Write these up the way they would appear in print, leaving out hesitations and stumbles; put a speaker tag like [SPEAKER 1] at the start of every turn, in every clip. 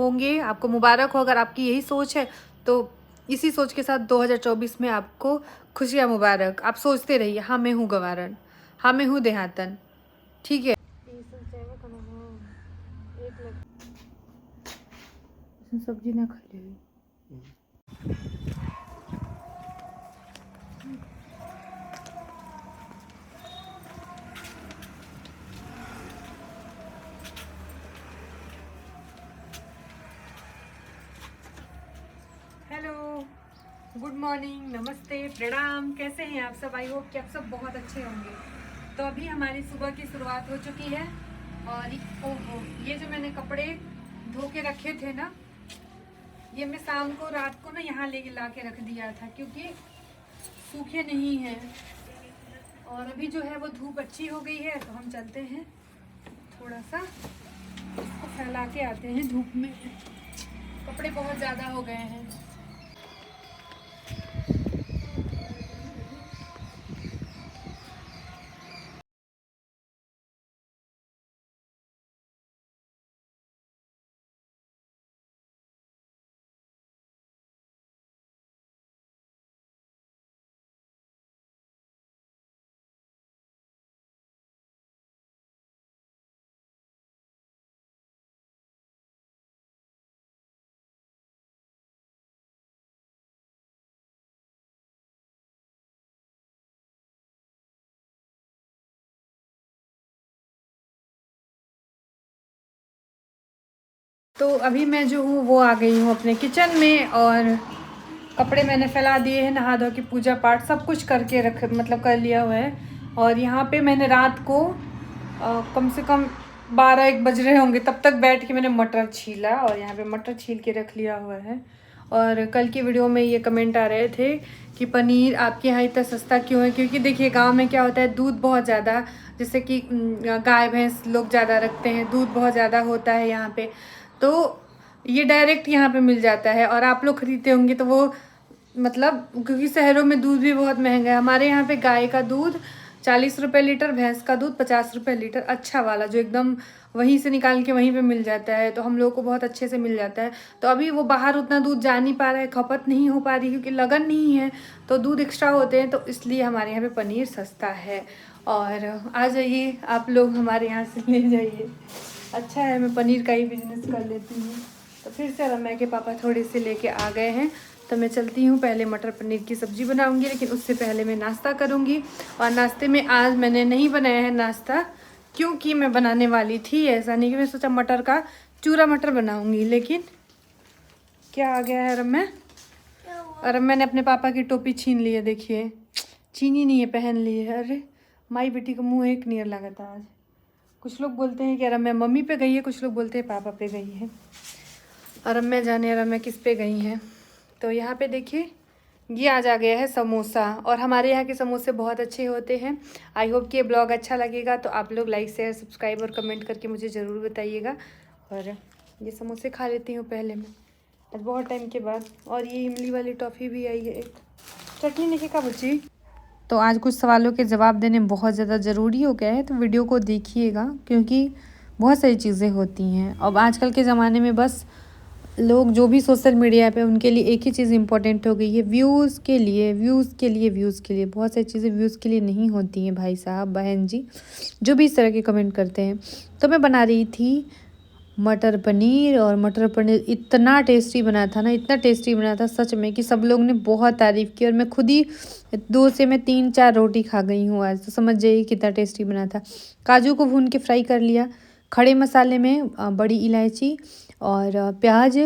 [SPEAKER 1] होंगे। आपको मुबारक हो अगर आपकी यही सोच है, तो इसी सोच के साथ 2024 में आपको खुशियाँ मुबारक। आप सोचते रहिए, हाँ मैं हूँ गवारन, हाँ मैं हूँ देहातन, ठीक है। सब्जी ना खा ले। हेलो, गुड मॉर्निंग, नमस्ते, प्रणाम। कैसे हैं आप सब? आई होप कि आप सब बहुत अच्छे होंगे। तो अभी हमारी सुबह की शुरुआत हो चुकी है और ओहो, ये जो मैंने कपड़े धो के रखे थे ना, ये मैं शाम को रात को ना यहाँ ले ला के रख दिया था क्योंकि सूखे नहीं हैं। और अभी जो है वो धूप अच्छी हो गई है, तो हम चलते हैं थोड़ा सा इसको फैला के आते हैं धूप में। कपड़े बहुत ज़्यादा हो गए हैं। तो अभी मैं जो हूँ वो आ गई हूँ अपने किचन में और कपड़े मैंने फैला दिए हैं, नहा धो के पूजा पाठ सब कुछ करके रख मतलब कर लिया हुआ है। और यहाँ पे मैंने रात को कम से कम 12-1 बज रहे होंगे तब तक बैठ के मैंने मटर छीला और यहाँ पे मटर छील के रख लिया हुआ है। और कल की वीडियो में ये कमेंट आ रहे थे कि पनीर आपके यहाँ इतना सस्ता क्यों है, क्योंकि देखिए गांव में क्या होता है, दूध बहुत ज़्यादा, जैसे कि गाय भैंस लोग ज़्यादा रखते हैं, दूध बहुत ज़्यादा होता है यहाँ पे, तो ये डायरेक्ट यहाँ पे मिल जाता है। और आप लोग खरीदते होंगे तो वो मतलब क्योंकि शहरों में दूध भी बहुत महंगा है। हमारे यहाँ पे गाय का दूध 40 रुपये लीटर, भैंस का दूध 50 रुपये लीटर, अच्छा वाला जो एकदम वहीं से निकाल के वहीं पे मिल जाता है, तो हम लोग को बहुत अच्छे से मिल जाता है। तो अभी वो बाहर उतना दूध जा नहीं पा रहा है, खपत नहीं हो पा रही क्योंकि लगन नहीं है, तो दूध एक्स्ट्रा होते हैं, तो इसलिए हमारे यहाँ पे पनीर सस्ता है। और आ जाइए आप लोग हमारे यहाँ से ले जाइए, अच्छा है, मैं पनीर का ही बिजनेस कर लेती हूँ। तो फिर से रम्या के पापा थोड़े से लेके आ गए हैं, तो मैं चलती हूँ। पहले मटर पनीर की सब्ज़ी बनाऊँगी, लेकिन उससे पहले मैं नाश्ता करूँगी। और नाश्ते में आज मैंने नहीं बनाया है नाश्ता, क्योंकि मैं बनाने वाली थी, ऐसा नहीं कि मैं सोचा मटर का चूरा मटर बनाऊँगी, लेकिन क्या आ गया है रम्या, और मैंने अपने पापा की टोपी छीन ली है, देखिए छीनी नहीं है, पहन ली है। अरे माई बेटी का मुँह एक नियर लगा था आज। कुछ लोग बोलते हैं कि रम्या मम्मी पे गई है, कुछ लोग बोलते हैं पापा पे गई है, और रम्या जाने रम्या किस पे गई हैं। तो यहाँ पे देखिए ये आज आ गया है समोसा, और हमारे यहाँ के समोसे बहुत अच्छे होते हैं। आई होप कि ये ब्लॉग अच्छा लगेगा, तो आप लोग लाइक शेयर सब्सक्राइब और कमेंट करके मुझे ज़रूर बताइएगा। और ये समोसे खा लेती हूँ पहले मैं आज बहुत टाइम के बाद। और ये इमली वाली टॉफ़ी भी आई है एक, चटनी नहीं का बच्ची। तो आज कुछ सवालों के जवाब देने बहुत ज़्यादा ज़रूरी हो गया है, तो वीडियो को देखिएगा क्योंकि बहुत सारी चीज़ें होती हैं। अब आजकल के ज़माने में बस लोग जो भी सोशल मीडिया पे, उनके लिए एक ही चीज़ इम्पोर्टेंट हो गई है, व्यूज़ के लिए, व्यूज़ के लिए, व्यूज़ के लिए। बहुत सारी चीज़ें व्यूज़ के लिए नहीं होती हैं भाई साहब बहन जी, जो भी इस तरह के कमेंट करते हैं। तो मैं बना रही थी मटर पनीर, और मटर पनीर इतना टेस्टी बना था ना, इतना टेस्टी बना था सच में कि सब लोग ने बहुत तारीफ़ की, और मैं खुद ही 2 से मैं 3-4 रोटी खा गई हूँ आज, तो समझ जाइए कितना टेस्टी बना था। काजू को भून के फ्राई कर लिया, खड़े मसाले में बड़ी इलायची और प्याज,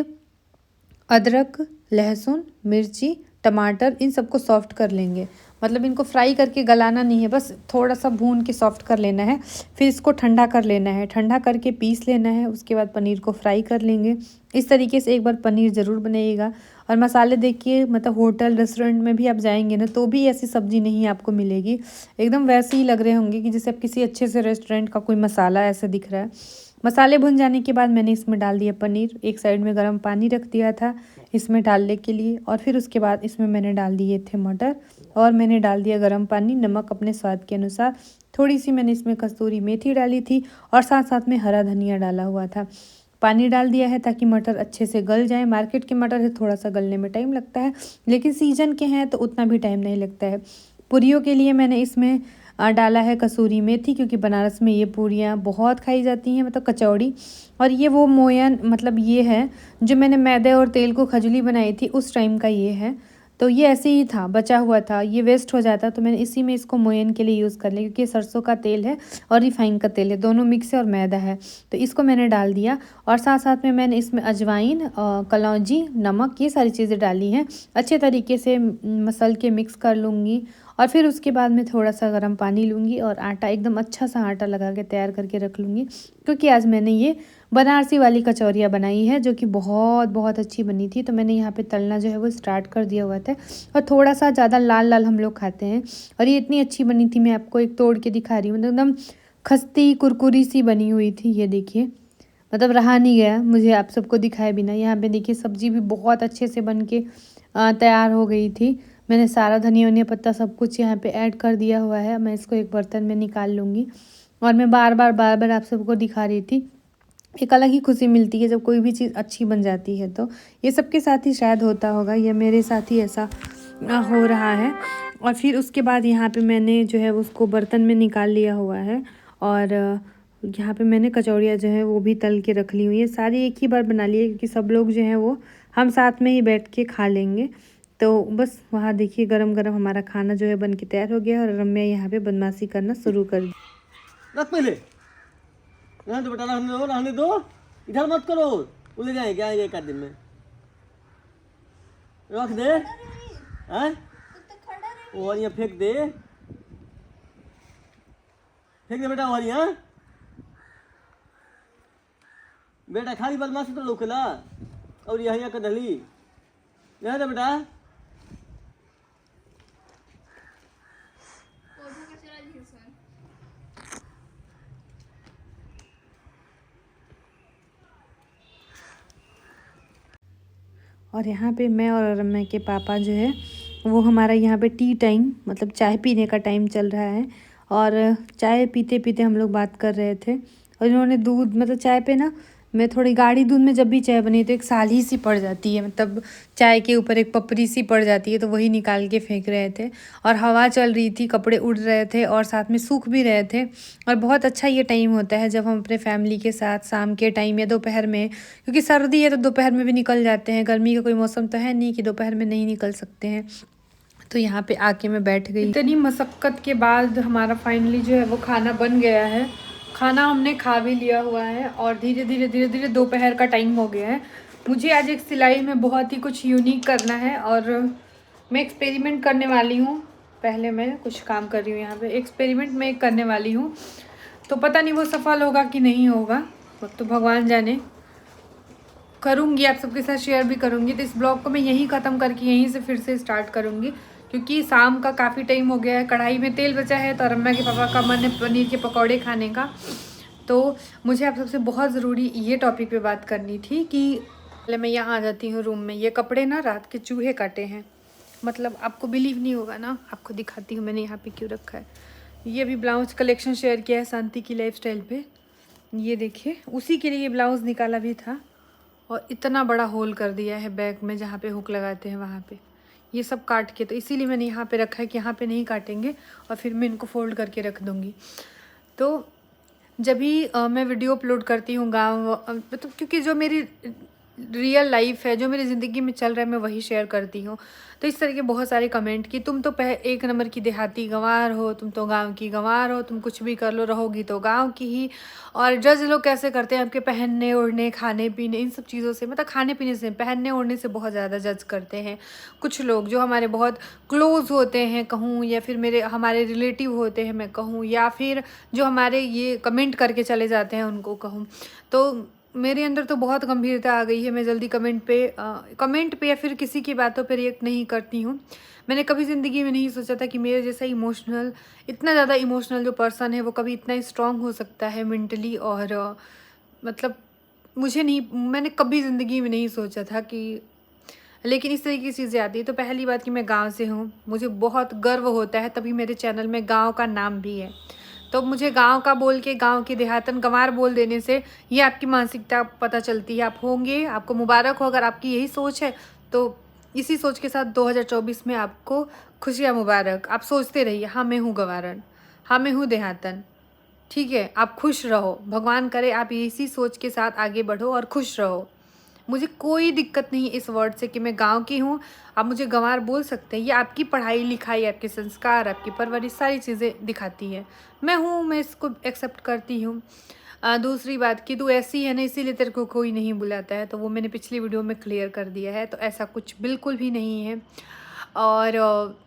[SPEAKER 1] अदरक, लहसुन, मिर्ची, टमाटर, इन सबको सॉफ्ट कर लेंगे। मतलब इनको फ्राई करके गलाना नहीं है, बस थोड़ा सा भून के सॉफ्ट कर लेना है। फिर इसको ठंडा कर लेना है, ठंडा करके पीस लेना है। उसके बाद पनीर को फ्राई कर लेंगे। इस तरीके से एक बार पनीर ज़रूर बनाइएगा। और मसाले देखिए, मतलब होटल रेस्टोरेंट में भी आप जाएंगे ना, तो भी ऐसी सब्ज़ी नहीं आपको मिलेगी, एकदम वैसे ही लग रहे होंगे कि जैसे आप किसी अच्छे से रेस्टोरेंट का कोई मसाला ऐसे दिख रहा है। मसाले भुन जाने के बाद मैंने इसमें डाल दिया पनीर, एक साइड में गर्म पानी रख दिया था इसमें डालने के लिए, और फिर उसके बाद इसमें मैंने डाल दिए थे मटर, और मैंने डाल दिया गर्म पानी, नमक अपने स्वाद के अनुसार, थोड़ी सी मैंने इसमें कस्तूरी मेथी डाली थी, और साथ साथ में हरा धनिया डाला हुआ था। पानी डाल दिया है ताकि मटर अच्छे से गल जाए। मार्केट के मटर है थोड़ा सा गलने में टाइम लगता है, लेकिन सीजन के हैं तो उतना भी टाइम नहीं लगता है। पूरियों के लिए मैंने इसमें डाला है कसूरी मेथी, क्योंकि बनारस में ये पूरियाँ बहुत खाई जाती हैं, मतलब कचौड़ी। और ये वो मोयन, मतलब ये है जो मैंने मैदे और तेल को खजली बनाई थी उस टाइम का ये है। तो ये ऐसे ही था, बचा हुआ था, ये वेस्ट हो जाता तो मैंने इसी में इसको मोयन के लिए यूज़ कर लिया, क्योंकि सरसों का तेल है और रिफाइन का तेल है, दोनों मिक्स है और मैदा है। तो इसको मैंने डाल दिया और साथ साथ में मैंने इसमें अजवाइन, कलौंजी, नमक, ये सारी चीज़ें डाली हैं। अच्छे तरीके से मसल के मिक्स कर लूँगी और फिर उसके बाद में थोड़ा सा गर्म पानी लूँगी और आटा, एकदम अच्छा सा आटा लगा के तैयार करके रख लूँगी, क्योंकि आज मैंने ये बनारसी वाली कचौरियाँ बनाई है जो कि बहुत बहुत अच्छी बनी थी। तो मैंने यहाँ पे तलना जो है वो स्टार्ट कर दिया हुआ था और थोड़ा सा ज़्यादा लाल लाल हम लोग खाते हैं। और ये इतनी अच्छी बनी थी, मैं आपको एक तोड़ के दिखा रही हूँ, मतलब एकदम खस्ती कुरकुरी सी बनी हुई थी। ये देखिए, मतलब रहा नहीं गया मुझे आप सबको दिखाए बिना। यहाँ पे देखिए सब्ज़ी भी बहुत अच्छे से बन के तैयार हो गई थी। मैंने सारा धनिया वनिया पत्ता सब कुछ यहाँ पे ऐड कर दिया हुआ है। मैं इसको एक बर्तन में निकाल लूँगी और मैं बार बार आप सबको दिखा रही थी। एक अलग ही खुशी मिलती है जब कोई भी चीज़ अच्छी बन जाती है। तो ये सबके साथ ही शायद होता होगा, या मेरे साथ ही ऐसा हो रहा है। और फिर उसके बाद यहाँ पे मैंने जो है उसको बर्तन में निकाल लिया हुआ है और यहाँ पे मैंने कचौड़ियाँ जो है वो भी तल के रख ली हुई है। सारी एक ही बार बना ली है, क्योंकि सब लोग जो हैं वो हम साथ में ही बैठ के खा लेंगे। तो बस वहाँ देखिए गरम गरम हमारा खाना जो है बन के तैयार हो गया और रम्या यहाँ पे बदमाशी करना शुरू कर दी।
[SPEAKER 2] रख पहले, रहने दो बेटा, रहने दो, इधर मत करो, वो ले जाएंगे आएंगे एक आध दिन में। रख दे, हैं? और यहाँ फेंक दे, फेंक दे बेटा, और यहाँ बेटा खाली बदमाशी तो लोकेला और यहाँ का दली, रहने दे बेटा।
[SPEAKER 1] और यहाँ पे मैं और रम्या के पापा जो है वो हमारा यहाँ पे टी टाइम, मतलब चाय पीने का टाइम चल रहा है। और चाय पीते पीते हम लोग बात कर रहे थे और इन्होंने दूध, मतलब चाय पे ना मैं थोड़ी गाढ़ी दूध में जब भी चाय बनी तो एक साली सी पड़ जाती है, मतलब चाय के ऊपर एक पपरी सी पड़ जाती है, तो वही निकाल के फेंक रहे थे। और हवा चल रही थी, कपड़े उड़ रहे थे और साथ में सूख भी रहे थे। और बहुत अच्छा ये टाइम होता है जब हम अपने फैमिली के साथ शाम के टाइम या दोपहर में, क्योंकि सर्दी है तो दोपहर में भी निकल जाते हैं, गर्मी का कोई मौसम तो है नहीं कि दोपहर में नहीं निकल सकते हैं। तो यहाँ पे आके मैं बैठ गई। इतनी मशक्क़त के बाद हमारा फाइनली जो है वो खाना बन गया है। खाना हमने खा भी लिया हुआ है और धीरे धीरे दोपहर का टाइम हो गया है। मुझे आज एक सिलाई में बहुत ही कुछ यूनिक करना है और मैं एक्सपेरिमेंट करने वाली हूँ। पहले मैं कुछ काम कर रही हूँ, यहाँ पे एक्सपेरिमेंट मैं एक करने वाली हूँ, तो पता नहीं वो सफल होगा कि नहीं होगा, तो भगवान जाने। करूँगी, आप सबके साथ शेयर भी करूँगी। तो इस ब्लॉग को मैं यहीं ख़त्म करके यहीं से फिर से स्टार्ट करूँगी, क्योंकि शाम का काफ़ी टाइम हो गया है। कढ़ाई में तेल बचा है तो रम्या के पापा का मन है पनीर के पकौड़े खाने का। तो मुझे आप सबसे बहुत ज़रूरी ये टॉपिक पे बात करनी थी कि पहले मैं यहाँ आ जाती हूँ रूम में। ये कपड़े ना रात के चूहे काटे हैं, मतलब आपको बिलीव नहीं होगा ना, आपको दिखाती हूँ मैंने यहाँ पे क्यों रखा है। ये अभी ब्लाउज कलेक्शन शेयर किया है शांति की लाइफस्टाइल पे, ये देखिए उसी के लिए ये ब्लाउज़ निकाला भी था और इतना बड़ा होल कर दिया है बैक में जहाँ पे हुक लगाते हैं वहाँ पे, ये सब काट के। तो इसीलिए मैंने यहाँ पे रखा है कि यहाँ पे नहीं काटेंगे और फिर मैं इनको फोल्ड करके रख दूँगी। तो जब भी मैं वीडियो अपलोड करती हूँ गाँव, मतलब क्योंकि जो मेरी रियल लाइफ है, जो मेरी ज़िंदगी में चल रहा है, मैं वही शेयर करती हूँ। तो इस तरह के बहुत सारे कमेंट कि तुम तो एक नंबर की देहाती गंवार हो, तुम तो गांव की गंवार हो, तुम कुछ भी कर लो रहोगी तो गांव की ही। और जज लोग कैसे करते हैं आपके पहनने ओढ़ने खाने पीने इन सब चीज़ों से, मतलब खाने पीने से, पहनने ओढ़ने से बहुत ज़्यादा जज करते हैं कुछ लोग जो हमारे बहुत क्लोज़ होते हैं कहूँ, या फिर हमारे रिलेटिव होते हैं मैं कहूँ, या फिर जो हमारे ये कमेंट करके चले जाते हैं उनको कहूँ। तो मेरे अंदर तो बहुत गंभीरता आ गई है, मैं जल्दी कमेंट पे या फिर किसी की बातों पे रिएक्ट नहीं करती हूँ। मैंने कभी ज़िंदगी में नहीं सोचा था कि मेरे जैसा इमोशनल, इतना ज़्यादा इमोशनल जो पर्सन है वो कभी इतना स्ट्रॉन्ग हो सकता है मेंटली। और मतलब मैंने कभी ज़िंदगी में नहीं सोचा था कि, लेकिन इस तरह की चीज़ें आती है। तो पहली बात कि मैं गाँव से हूँ, मुझे बहुत गर्व होता है, तभी मेरे चैनल में गाँव का नाम भी है। तो मुझे गांव का बोल के, गांव की देहातन गंवार बोल देने से ये आपकी मानसिकता पता चलती है। आप होंगे, आपको मुबारक हो अगर आपकी यही सोच है। तो इसी सोच के साथ 2024 में आपको खुशियाँ मुबारक। आप सोचते रहिए, हाँ मैं हूँ गंवारन, हाँ मैं हूँ देहातन, ठीक है। आप खुश रहो, भगवान करे आप इसी सोच के साथ आगे बढ़ो और खुश रहो। मुझे कोई दिक्कत नहीं इस वर्ड से कि मैं गांव की हूँ, आप मुझे गंवार बोल सकते हैं। ये आपकी पढ़ाई लिखाई, आपके संस्कार, आपकी परवरिश सारी चीज़ें दिखाती है। मैं हूँ, मैं इसको एक्सेप्ट करती हूँ। दूसरी बात कि तू ऐसी है ना इसीलिए तेरे को कोई नहीं बुलाता है, तो वो मैंने पिछली वीडियो में क्लियर कर दिया है। तो ऐसा कुछ बिल्कुल भी नहीं है। और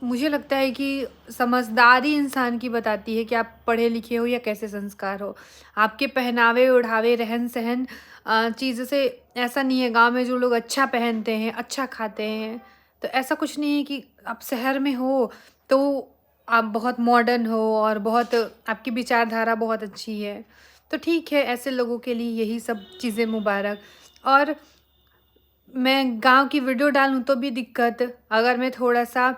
[SPEAKER 1] मुझे लगता है कि समझदारी इंसान की बताती है कि आप पढ़े लिखे हो या कैसे संस्कार हो। आपके पहनावे ओढ़ावे, रहन सहन चीज़ों से ऐसा नहीं है। गांव में जो लोग अच्छा पहनते हैं, अच्छा खाते हैं, तो ऐसा कुछ नहीं है कि आप शहर में हो तो आप बहुत मॉडर्न हो और बहुत आपकी विचारधारा बहुत अच्छी है। तो ठीक है, ऐसे लोगों के लिए यही सब चीज़ें मुबारक। और मैं गांव की वीडियो डालूं तो भी दिक्कत, अगर मैं थोड़ा सा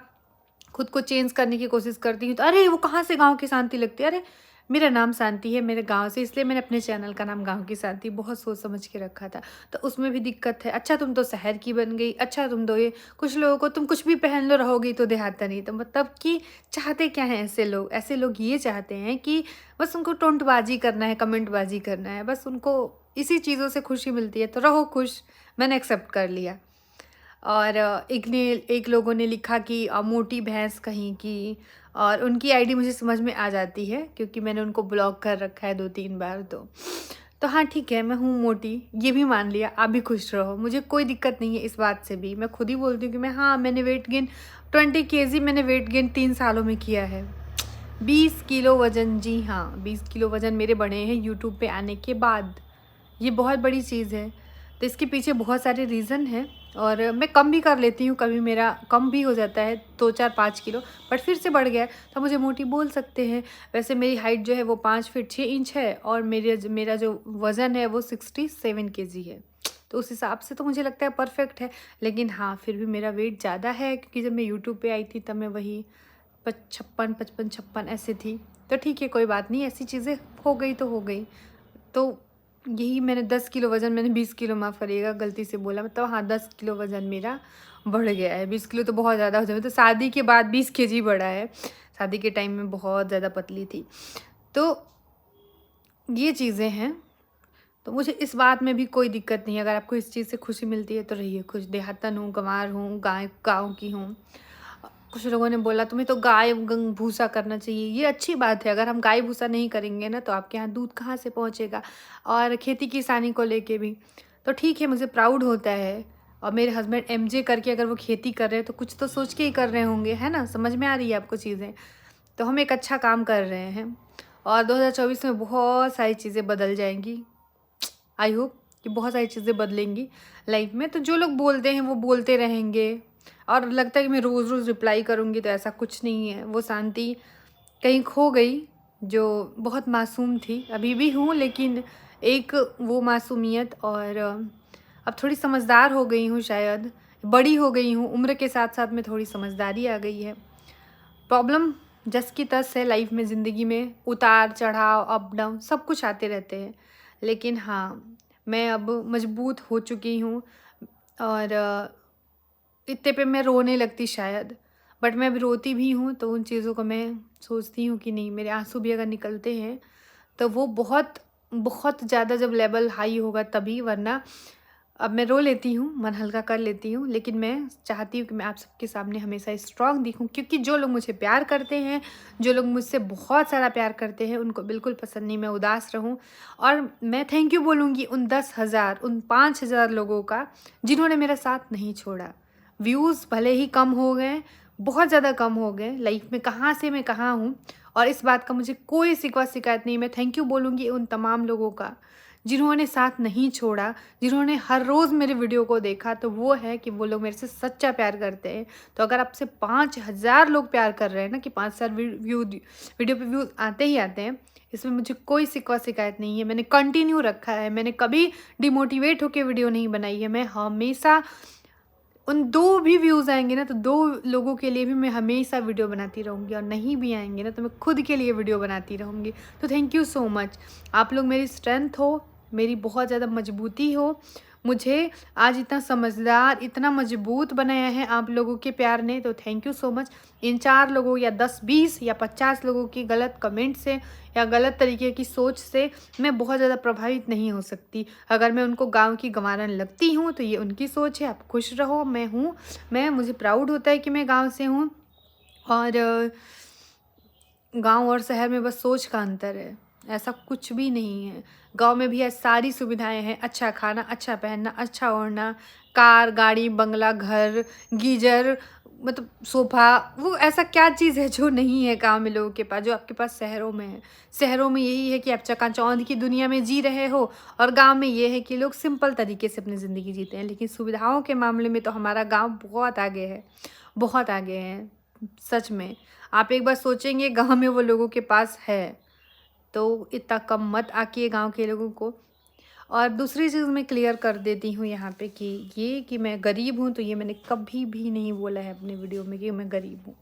[SPEAKER 1] खुद को चेंज करने की कोशिश करती हूँ तो अरे वो कहाँ से गांव की शांति लगती है। अरे मेरा नाम शांति है, मेरे गांव से, इसलिए मैंने अपने चैनल का नाम गांव की शांति बहुत सोच समझ के रखा था। तो उसमें भी दिक्कत है। अच्छा तुम तो शहर की बन गई, अच्छा तुम तो ये, कुछ लोगों को तुम कुछ भी पहन लो रहोगी तो देहाता नहीं। तो मतलब कि चाहते क्या हैं ऐसे लोग? ऐसे लोग ये चाहते हैं कि बस उनको टोंटबाजी करना है, कमेंटबाजी करना है, बस उनको इसी चीज़ों से खुशी मिलती है। तो रहो खुश, मैंने एक्सेप्ट कर लिया। और एक लोगों ने लिखा कि मोटी भैंस कहीं की, और उनकी आईडी मुझे समझ में आ जाती है क्योंकि मैंने उनको ब्लॉक कर रखा है 2-3 बार। तो हाँ ठीक है, मैं हूँ मोटी, ये भी मान लिया। आप भी खुश रहो, मुझे कोई दिक्कत नहीं है इस बात से भी। मैं खुद ही बोलती हूँ कि मैंने वेट गेन 20 kg मैंने वेट गेन 3 सालों में किया है। 20 किलो वज़न, जी हाँ 20 किलो वज़न मेरे बढ़े हैं यूट्यूब पे आने के बाद। ये बहुत बड़ी चीज़ है। तो इसके पीछे बहुत सारे रीज़न हैं और मैं कम भी कर लेती हूँ, कभी मेरा कम भी हो जाता है 2-4-5 किलो, बट फिर से बढ़ गया है तो मुझे मोटी बोल सकते हैं। वैसे मेरी हाइट जो है वो 5 फीट 6 इंच है और मेरा जो वज़न है वो 67 kg है। तो उस हिसाब से तो मुझे लगता है परफेक्ट है। लेकिन हाँ फिर भी मेरा वेट ज़्यादा है क्योंकि जब मैं यूट्यूब पर आई थी तब मैं वही 56 ऐसे थी। तो ठीक है, कोई बात नहीं, ऐसी चीज़ें हो गई तो हो गई। तो यही मैंने 10 किलो वज़न, मैंने 20 किलो माफ़ करिएगा गलती से बोला, मतलब हाँ 10 किलो वज़न मेरा बढ़ गया है। 20 किलो तो बहुत ज़्यादा हो जाए, तो शादी के बाद 20 kg बढ़ा है। शादी के टाइम में बहुत ज़्यादा पतली थी। तो ये चीज़ें हैं। तो मुझे इस बात में भी कोई दिक्कत नहीं है। अगर आपको इस चीज़ से खुशी मिलती है तो रहिए खुश। देहातन हूँ, गंवार हूँ, गाँव की हूँ। कुछ लोगों ने बोला तुम्हें तो गाय भूसा करना चाहिए। ये अच्छी बात है, अगर हम गाय भूसा नहीं करेंगे ना तो आपके यहाँ दूध कहाँ से पहुँचेगा। और खेती किसानी को लेके भी तो ठीक है, मुझे प्राउड होता है। और मेरे हस्बैंड MJ करके अगर वो खेती कर रहे हैं तो कुछ तो सोच के ही कर रहे होंगे, है ना? समझ में आ रही है आपको चीज़ें? तो हम एक अच्छा काम कर रहे हैं और 2024 में बहुत सारी चीज़ें बदल जाएंगी। आई होप कि बहुत सारी चीज़ें बदलेंगी लाइफ में। तो जो लोग बोलते हैं वो बोलते रहेंगे और लगता है कि मैं रोज़ रोज़ रिप्लाई करूँगी, तो ऐसा कुछ नहीं है। वो शांति कहीं खो गई जो बहुत मासूम थी, अभी भी हूँ लेकिन एक वो मासूमियत। और अब थोड़ी समझदार हो गई हूँ, शायद बड़ी हो गई हूँ, उम्र के साथ साथ में थोड़ी समझदारी आ गई है। प्रॉब्लम जस की तस है लाइफ में, ज़िंदगी में उतार चढ़ाव, अप डाउन सब कुछ आते रहते हैं। लेकिन हाँ मैं अब मजबूत हो चुकी हूँ और इतने पे मैं रोने लगती शायद, बट मैं अभी रोती भी हूँ तो उन चीज़ों को मैं सोचती हूँ कि नहीं, मेरे आंसू भी अगर निकलते हैं तो वो बहुत बहुत ज़्यादा जब लेवल हाई होगा तभी, वरना अब मैं रो लेती हूँ, मन हल्का कर लेती हूँ। लेकिन मैं चाहती हूँ कि मैं आप सबके सामने हमेशा स्ट्रांग दिखूँ, क्योंकि जो लोग मुझे प्यार करते हैं, जो लोग मुझसे बहुत सारा प्यार करते हैं, उनको बिल्कुल पसंद नहीं मैं उदास रहूँ। और मैं थैंक यू बोलूँगी उन 10,000 उन 5,000 लोगों का जिन्होंने मेरा साथ नहीं छोड़ा। व्यूज़ भले ही कम हो गए, बहुत ज़्यादा कम हो गए, लाइफ में कहाँ से मैं कहाँ हूँ, और इस बात का मुझे कोई शिकवा शिकायत नहीं। मैं थैंक यू बोलूँगी उन तमाम लोगों का जिन्होंने साथ नहीं छोड़ा, जिन्होंने हर रोज़ मेरे वीडियो को देखा। तो वो है कि वो लोग मेरे से सच्चा प्यार करते हैं। तो अगर आपसे 5,000 लोग प्यार कर रहे हैं ना, कि 5,000 वीडियो पे व्यूज़ आते ही आते हैं, इसमें मुझे कोई शिकवा शिकायत नहीं है। मैंने कंटिन्यू रखा है, मैंने कभी डिमोटिवेट होकर वीडियो नहीं बनाई है। मैं हमेशा उन 2 भी व्यूज़ आएंगे ना तो 2 लोगों के लिए भी मैं हमेशा वीडियो बनाती रहूँगी, और नहीं भी आएंगे ना तो मैं खुद के लिए वीडियो बनाती रहूँगी। तो थैंक यू सो मच। आप लोग मेरी स्ट्रेंथ हो, मेरी बहुत ज़्यादा मजबूती हो। मुझे आज इतना समझदार, इतना मजबूत बनाया है आप लोगों के प्यार ने, तो थैंक यू सो मच। इन 4 लोगों या 10, 20 या 50 लोगों की गलत कमेंट से या गलत तरीके की सोच से मैं बहुत ज़्यादा प्रभावित नहीं हो सकती। अगर मैं उनको गाँव की गंवारन लगती हूँ तो ये उनकी सोच है। आप खुश रहो, मैं हूँ, मुझे प्राउड होता है कि मैं गाँव से हूँ। और गांव और शहर में बस सोच का अंतर है, ऐसा कुछ भी नहीं है। गांव में भी आज सारी सुविधाएं हैं, अच्छा खाना, अच्छा पहनना, अच्छा ओढ़ना, कार, गाड़ी, बंगला, घर, गीजर, मतलब सोफा। वो ऐसा क्या चीज़ है जो नहीं है गांव में लोगों के पास, जो आपके पास शहरों में है। शहरों में यही है कि आप चकाचौंध की दुनिया में जी रहे हो, और गांव में ये है कि लोग सिंपल तरीके से अपनी ज़िंदगी जीते हैं। लेकिन सुविधाओं के मामले में तो हमारा गाँव बहुत आगे है, बहुत आगे है सच में। आप एक बार सोचेंगे गांव में वो लोगों के पास है, तो इतना कम मत आकिए गांव के लोगों को। और दूसरी चीज़ मैं क्लियर कर देती हूँ यहाँ पे कि ये कि मैं गरीब हूँ, तो ये मैंने कभी भी नहीं बोला है अपने वीडियो में कि मैं गरीब हूँ।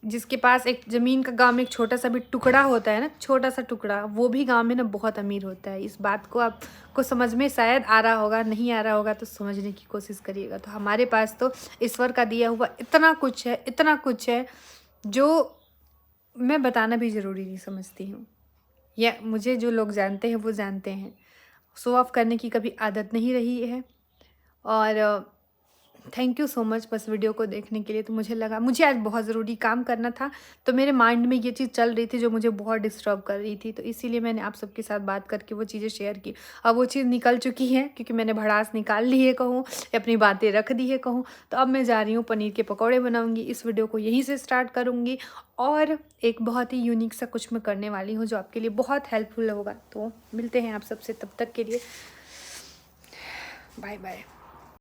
[SPEAKER 1] जिसके पास एक ज़मीन का गांव में एक छोटा सा भी टुकड़ा होता है ना, छोटा सा टुकड़ा, वो भी गांव में ना बहुत अमीर होता है। इस बात को आपको समझ में शायद आ रहा होगा, नहीं आ रहा होगा तो समझने की कोशिश करिएगा। तो हमारे पास तो ईश्वर का दिया हुआ इतना कुछ है, इतना कुछ है जो मैं बताना भी ज़रूरी नहीं समझती हूँ। या मुझे जो लोग जानते हैं वो जानते हैं, शो ऑफ करने की कभी आदत नहीं रही है। और थैंक यू सो मच बस वीडियो को देखने के लिए। तो मुझे लगा मुझे आज बहुत ज़रूरी काम करना था, तो मेरे माइंड में ये चीज़ चल रही थी जो मुझे बहुत डिस्टर्ब कर रही थी, तो इसीलिए मैंने आप सबके साथ बात करके वो चीज़ें शेयर की। अब वो चीज़ निकल चुकी है क्योंकि मैंने भड़ास निकाल ली है कहूँ, या अपनी बातें रख दी है कहूँ। तो अब मैं जा रही हूँ पनीर के पकौड़े बनाऊँगी। इस वीडियो को यहीं से स्टार्ट करूँगी, और एक बहुत ही यूनिक सा कुछ मैं करने वाली हूँ जो आपके लिए बहुत हेल्पफुल होगा। तो मिलते हैं आप सबसे, तब तक के लिए बाय बाय।